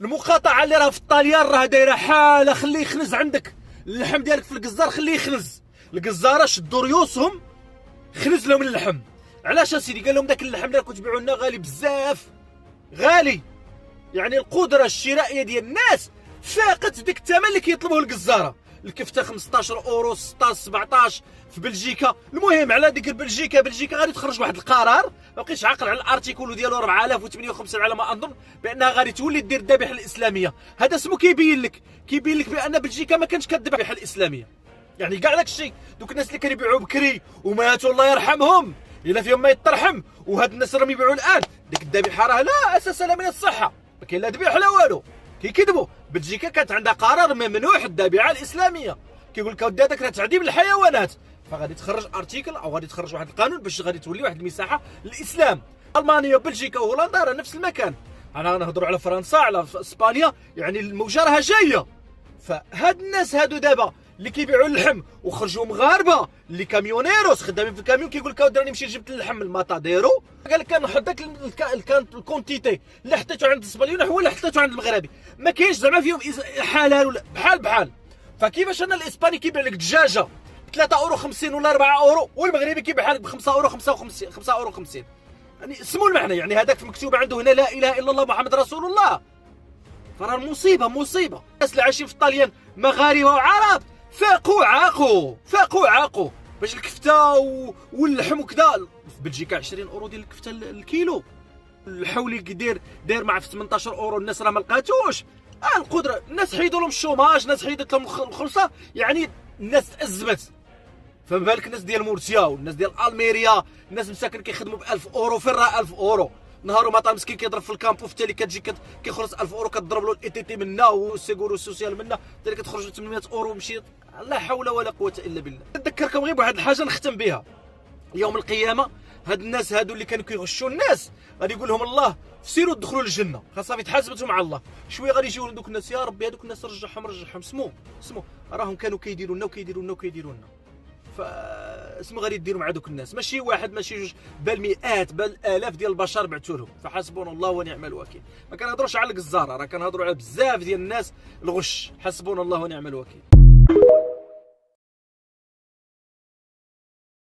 المقاطعه اللي راه في الطاليان راه دايره حاله. خليه يخنز عندك اللحم ديالك في الجزار، خليه يخنز. الجزاره شدوا ريوسهم، خنز لهم اللحم. علاش اسيدي؟ قال لهم داك اللحم اللي راكم تبيعوا لنا غالي بزاف، غالي. يعني القدره الشرائيه ديال الناس فاقت ديك الثمن اللي كيطلبوه الجزاره. الكفته 15 اورو، 16 17 في بلجيكا. المهم على ديك بلجيكا غادي تخرج واحد القرار، ما بقيتش عاقل على الارتيكول ديالو 4058 على ما اظن، بانها غادي تولي دير الذبيحه الاسلاميه. هذا اسمه كيبين لك بان بلجيكا ما كانتش كدبح الذبيحه الاسلاميه. يعني كاع داك الشيء دوك الناس اللي كانوا يبيعوا بكري وماتوا الله يرحمهم، الا فيهم ما يترحم، وهاد الناس راهم يبيعوا الان، ديك الذبيحه راه لا اساس لها من الصحه، ما كاين لا ذبيح لا والو، كيكذبوا. بلجيكا كانت عندها قرار ممنوع الذبيحه الاسلاميه، كيقول لك اودي هذاك راه تعذيب الحيوانات، فغادي تخرج ارتيكل او غادي تخرج واحد القانون باش غادي تولي واحد المساحه للاسلام. المانيا وبلجيكا وهولندا راه نفس المكان. انا نهضروا على فرنسا، على اسبانيا، يعني الموجه راها جايه. فهاد الناس هادو دابا اللي كيبيعوا اللحم وخرجوا مغاربه اللي كاميونيروس خدامين في الكاميون، كيقول لك اودي راني مشيت جبت اللحم من الماتاديرو، قال لك كنحط داك الكونتيتي اللي حطيته عند الاسبانيون هو اللي حطيته عند المغربي، ما كاينش زعما فيهم حلال ولا بحال. فكيفاش انا الاسباني كيبيع لك دجاجه ب 3 اورو 50 ولا 4 اورو، والمغربي كيبيعها لك ب 5 اورو 55 5 اورو 50؟ يعني اسموا المعنى، يعني هذاك مكتوب عنده هنا لا اله الا الله محمد رسول الله. فراه مصيبه. الناس اللي عايشين في الطاليان مغاربه وعرب فاقوا عاقوا باش الكفته واللحم وكذا. في بلجيكا 20 اورو ديال الكفته الكيلو، الحولي داير مع في 18 اورو. الناس راه ما لقاتوش القدره، الناس حيدوا لهم الشوماج، الناس حيدت لهم الخلصه، يعني الناس تأزمت. فما بالك الناس ديال مورسيا والناس ديال الميريا، الناس مساكن كيخدموا ب 1000 اورو، فين راه 1000 اورو؟ نهار ما طال مسكين كيضرب في الكامبو، في التالي كتجي كيخلص 1000 اورو، كتضرب له الاي تي تي منا والسيغورو سوسيال منا، حتى كتخرج له 800 اورو. مشيت لا حول ولا قوه الا بالله. نذكركم غير بواحد الحاجه نختم بها. يوم القيامه هاد الناس هادو اللي كانوا كيغشوا الناس غادي يقول لهم الله سيروا دخلوا للجنه، خاص صافي تحاسبتوا مع الله. شويه غادي يجيو دوك الناس، يا ربي هذوك الناس رجعهم سمو راهم كانوا كيديروا لنا فاسمو غادي ديروا مع دوك الناس، ماشي واحد ماشي جوج، بل مئات بل الاف ديال البشر بعثوا لهم. فحسبنا الله ونعم الوكيل. ما كنهضروش على الجزاره، راه كنهضروا على بزاف ديال الناس الغش. حسبنا الله ونعم الوكيل.